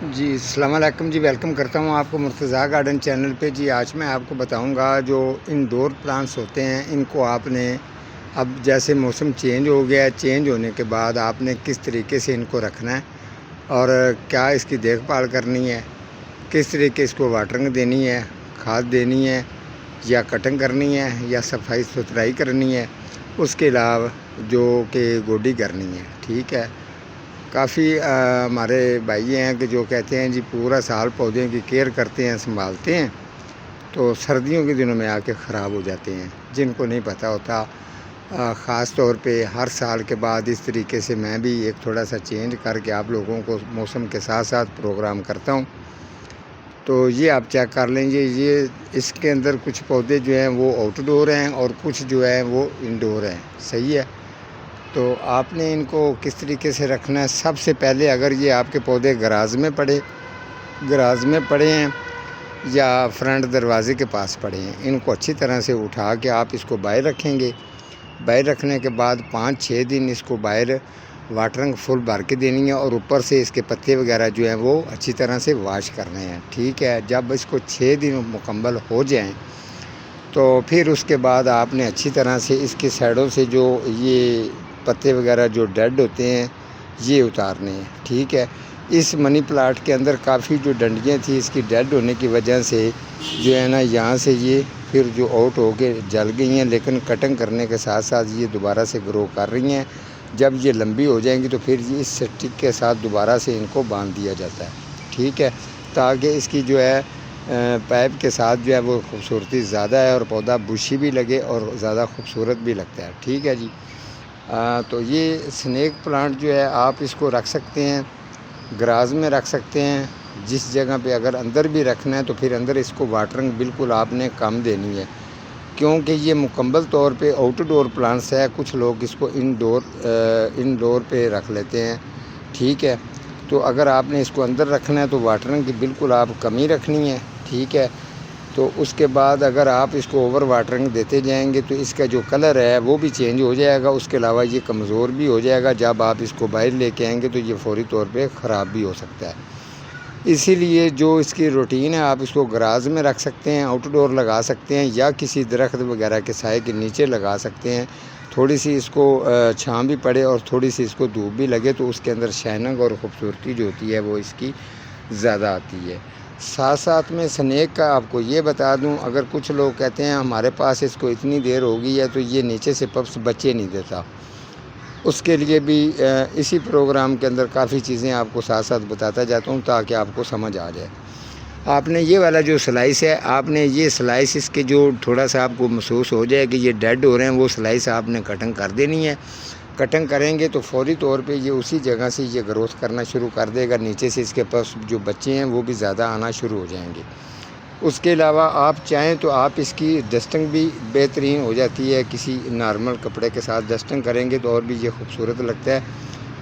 جی السلام علیکم جی، ویلکم کرتا ہوں آپ کو مرتضیٰ گارڈن چینل پہ۔ جی آج میں آپ کو بتاؤں گا جو انڈور پلانٹس ہوتے ہیں ان کو آپ نے اب جیسے موسم چینج ہو گیا ہے، چینج ہونے کے بعد آپ نے کس طریقے سے ان کو رکھنا ہے اور کیا اس کی دیکھ بھال کرنی ہے، کس طریقے اس کو واٹرنگ دینی ہے، کھاد دینی ہے یا کٹنگ کرنی ہے یا صفائی ستھرائی کرنی ہے، اس کے علاوہ جو کہ گوڈی کرنی ہے۔ ٹھیک ہے، کافی ہمارے بھائی ہیں کہ جو کہتے ہیں جی پورا سال پودے کی کیئر کرتے ہیں، سنبھالتے ہیں، تو سردیوں کے دنوں میں آ کے خراب ہو جاتے ہیں، جن کو نہیں پتہ ہوتا۔ خاص طور پہ ہر سال کے بعد اس طریقے سے میں بھی ایک تھوڑا سا چینج کر کے آپ لوگوں کو موسم کے ساتھ ساتھ پروگرام کرتا ہوں۔ تو یہ آپ چیک کر لیں گے، یہ اس کے اندر کچھ پودے جو ہیں وہ آؤٹ ڈور ہیں اور کچھ جو ہیں وہ انڈور ہیں، صحیح ہے۔ تو آپ نے ان کو کس طریقے سے رکھنا ہے؟ سب سے پہلے اگر یہ آپ کے پودے گراز میں پڑے ہیں یا فرنٹ دروازے کے پاس پڑے ہیں، ان کو اچھی طرح سے اٹھا کے آپ اس کو باہر رکھیں گے۔ باہر رکھنے کے بعد 5-6 دن اس کو باہر واٹرنگ فل بھر کے دینی ہے اور اوپر سے اس کے پتے وغیرہ جو ہیں وہ اچھی طرح سے واش کرنے ہیں۔ ٹھیک ہے، جب اس کو 6 دن مکمل ہو جائیں تو پھر اس کے بعد آپ نے اچھی طرح سے اس کے سائڈوں سے جو یہ پتے وغیرہ جو ڈیڈ ہوتے ہیں یہ اتارنے ہیں۔ ٹھیک ہے، اس منی پلاٹ کے اندر کافی جو ڈنڈیاں تھیں اس کی ڈیڈ ہونے کی وجہ سے جو ہے نا یہاں سے یہ پھر جو آؤٹ ہو کے جل گئی ہیں، لیکن کٹنگ کرنے کے ساتھ ساتھ یہ دوبارہ سے گرو کر رہی ہیں۔ جب یہ لمبی ہو جائیں گی تو پھر یہ اس سٹک کے ساتھ دوبارہ سے ان کو باندھ دیا جاتا ہے۔ ٹھیک ہے، تاکہ اس کی جو ہے پائپ کے ساتھ جو ہے وہ خوبصورتی زیادہ ہے اور پودا بوشی بھی لگے اور زیادہ خوبصورت بھی لگتا ہے۔ ٹھیک ہے جی، تو یہ سنیک پلانٹ جو ہے آپ اس کو رکھ سکتے ہیں، گراز میں رکھ سکتے ہیں۔ جس جگہ پہ اگر اندر بھی رکھنا ہے تو پھر اندر اس کو واٹرنگ بالکل آپ نے کم دینی ہے، کیونکہ یہ مکمل طور پہ آؤٹ ڈور پلانٹس ہے۔ کچھ لوگ اس کو انڈور پہ رکھ لیتے ہیں۔ ٹھیک ہے، تو اگر آپ نے اس کو اندر رکھنا ہے تو واٹرنگ کی بالکل آپ کمی رکھنی ہے۔ ٹھیک ہے، تو اس کے بعد اگر آپ اس کو اوور واٹرنگ دیتے جائیں گے تو اس کا جو کلر ہے وہ بھی چینج ہو جائے گا، اس کے علاوہ یہ کمزور بھی ہو جائے گا۔ جب آپ اس کو باہر لے کے آئیں گے تو یہ فوری طور پہ خراب بھی ہو سکتا ہے۔ اسی لیے جو اس کی روٹین ہے، آپ اس کو گراز میں رکھ سکتے ہیں، آؤٹ ڈور لگا سکتے ہیں یا کسی درخت وغیرہ کے سائے کے نیچے لگا سکتے ہیں۔ تھوڑی سی اس کو چھاں بھی پڑے اور تھوڑی سی اس کو دھوپ بھی لگے تو اس کے اندر شائننگ اور خوبصورتی جو ہوتی ہے وہ اس کی زیادہ آتی ہے۔ ساتھ ساتھ میں سنیک کا آپ کو یہ بتا دوں، اگر کچھ لوگ کہتے ہیں ہمارے پاس اس کو اتنی دیر ہو گئی ہے تو یہ نیچے سے پپس بچے نہیں دیتا، اس کے لیے بھی اسی پروگرام کے اندر کافی چیزیں آپ کو ساتھ ساتھ بتاتا جاتا ہوں تاکہ آپ کو سمجھ آ جائے۔ آپ نے یہ والا جو سلائس ہے، آپ نے یہ سلائس اس کے جو تھوڑا سا آپ کو محسوس ہو جائے کہ یہ ڈیڈ ہو رہے ہیں، وہ سلائس آپ نے کٹنگ کر دینی ہے۔ کٹنگ کریں گے تو فوری طور پہ یہ اسی جگہ سے یہ گروتھ کرنا شروع کر دے گا، نیچے سے اس کے پاس جو بچے ہیں وہ بھی زیادہ آنا شروع ہو جائیں گے۔ اس کے علاوہ آپ چاہیں تو آپ اس کی ڈسٹنگ بھی بہترین ہو جاتی ہے، کسی نارمل کپڑے کے ساتھ ڈسٹنگ کریں گے تو اور بھی یہ خوبصورت لگتا ہے۔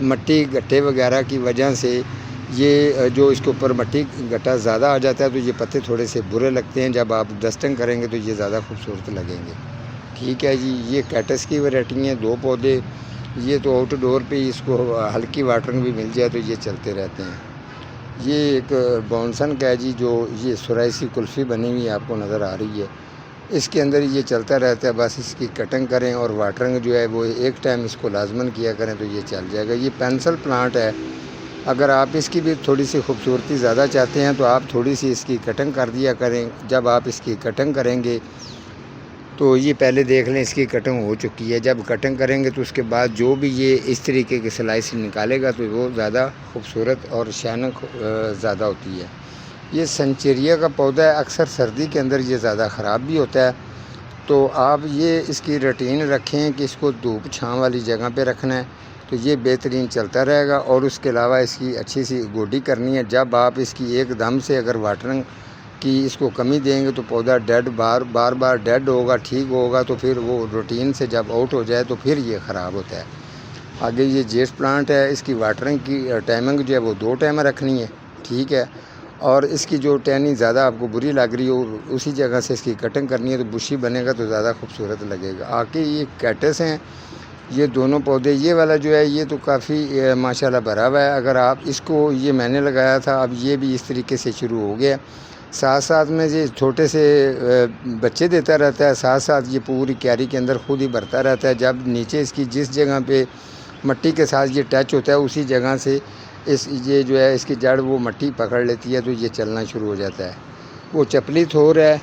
مٹی گٹے وغیرہ کی وجہ سے یہ جو اس کے اوپر مٹی گٹا زیادہ آ جاتا ہے تو یہ پتے تھوڑے سے برے لگتے ہیں، جب آپ ڈسٹنگ کریں گے تو یہ زیادہ خوبصورت لگیں گے۔ ٹھیک ہے جی، یہ کیٹس کی ویرائٹی ہیں، 2 پودے، یہ تو آؤٹ ڈور پہ اس کو ہلکی واٹرنگ بھی مل جائے تو یہ چلتے رہتے ہیں۔ یہ ایک بونسن کا ہے جی، جو یہ سرائسی کلفی بنی ہوئی آپ کو نظر آ رہی ہے، اس کے اندر یہ چلتا رہتا ہے، بس اس کی کٹنگ کریں اور واٹرنگ جو ہے وہ ایک ٹائم اس کو لازماً کیا کریں تو یہ چل جائے گا۔ یہ پینسل پلانٹ ہے، اگر آپ اس کی بھی تھوڑی سی خوبصورتی زیادہ چاہتے ہیں تو آپ تھوڑی سی اس کی کٹنگ کر دیا کریں۔ جب آپ اس کی کٹنگ کریں گے تو یہ پہلے دیکھ لیں اس کی کٹنگ ہو چکی ہے، جب کٹنگ کریں گے تو اس کے بعد جو بھی یہ اس طریقے کی سلائس نکالے گا تو وہ زیادہ خوبصورت اور شائننگ زیادہ ہوتی ہے۔ یہ سنچیریا کا پودا ہے، اکثر سردی کے اندر یہ زیادہ خراب بھی ہوتا ہے، تو آپ یہ اس کی روٹین رکھیں کہ اس کو دھوپ چھاں والی جگہ پہ رکھنا ہے تو یہ بہترین چلتا رہے گا۔ اور اس کے علاوہ اس کی اچھی سی گوڈی کرنی ہے۔ جب آپ اس کی ایک دم سے اگر واٹرنگ کی اس کو کمی دیں گے تو پودا بار ڈیڈ ہوگا، ٹھیک ہوگا تو پھر وہ روٹین سے جب آؤٹ ہو جائے تو پھر یہ خراب ہوتا ہے۔ آگے یہ جیٹ پلانٹ ہے، اس کی واٹرنگ کی ٹائمنگ جو ہے وہ 2 ٹائم رکھنی ہے۔ ٹھیک ہے، اور اس کی جو ٹہنی زیادہ آپ کو بری لگ رہی ہو اسی جگہ سے اس کی کٹنگ کرنی ہے تو بشی بنے گا تو زیادہ خوبصورت لگے گا۔ آگے یہ کیٹس ہیں، یہ دونوں پودے، یہ والا جو ہے یہ تو کافی ماشاءاللہ بھرا ہوا ہے۔ اگر آپ اس کو، یہ میں نے لگایا تھا، اب یہ بھی اس طریقے سے شروع ہو گیا، ساتھ ساتھ میں یہ چھوٹے سے بچے دیتا رہتا ہے، ساتھ ساتھ یہ پوری کیاری کے اندر خود ہی بھرتا رہتا ہے۔ جب نیچے اس کی جس جگہ پہ مٹی کے ساتھ یہ ٹچ ہوتا ہے اسی جگہ سے یہ جو ہے اس کی جڑ وہ مٹی پکڑ لیتی ہے، تو یہ چلنا شروع ہو جاتا ہے۔ وہ چپلی تھور ہے،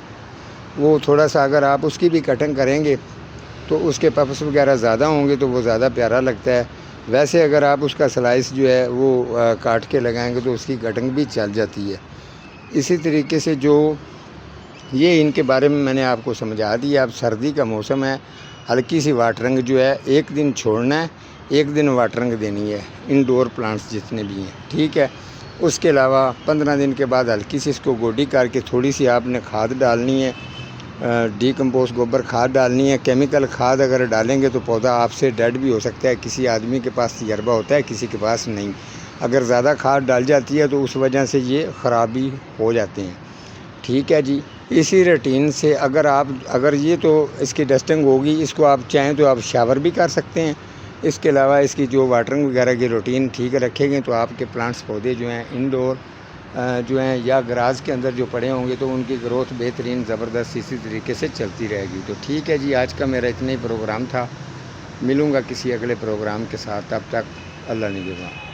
وہ تھوڑا سا اگر آپ اس کی بھی کٹنگ کریں گے تو اس کے پپس وغیرہ زیادہ ہوں گے تو وہ زیادہ پیارا لگتا ہے۔ ویسے اگر آپ اس کا سلائس جو ہے وہ کاٹ کے لگائیں گے تو اس کی کٹنگ بھی چل جاتی ہے۔ اسی طریقے سے جو یہ ان کے بارے میں نے آپ کو سمجھا دیا۔ اب سردی کا موسم ہے، ہلکی سی واٹرنگ جو ہے ایک دن چھوڑنا ہے، ایک دن واٹرنگ دینی ہے انڈور پلانٹس جتنے بھی ہیں، ٹھیک ہے۔ اس کے علاوہ 15 دن کے بعد ہلکی سی اس کو گوڈی کر کے تھوڑی سی آپ نے کھاد ڈالنی ہے، ڈی کمپوز گوبر کھاد ڈالنی ہے۔ کیمیکل کھاد اگر ڈالیں گے تو پودا آپ سے ڈیڈ بھی ہو سکتا ہے، کسی آدمی کے پاس تجربہ ہوتا ہے، کسی کے پاس نہیں۔ اگر زیادہ کھاد ڈال جاتی ہے تو اس وجہ سے یہ خرابی ہو جاتے ہیں، ٹھیک ہے جی۔ اسی روٹین سے اگر یہ تو اس کی ڈسٹنگ ہوگی، اس کو آپ چاہیں تو آپ شاور بھی کر سکتے ہیں۔ اس کے علاوہ اس کی جو واٹرنگ وغیرہ کی روٹین ٹھیک رکھیں گے تو آپ کے پلانٹس پودے جو ہیں انڈور جو ہیں یا گراج کے اندر جو پڑے ہوں گے تو ان کی گروتھ بہترین زبردست اسی طریقے سے چلتی رہے گی۔ تو ٹھیک ہے جی، آج کا میرا اتنا ہی پروگرام تھا، ملوں گا کسی اگلے پروگرام کے ساتھ، تب تک اللہ نگہبان۔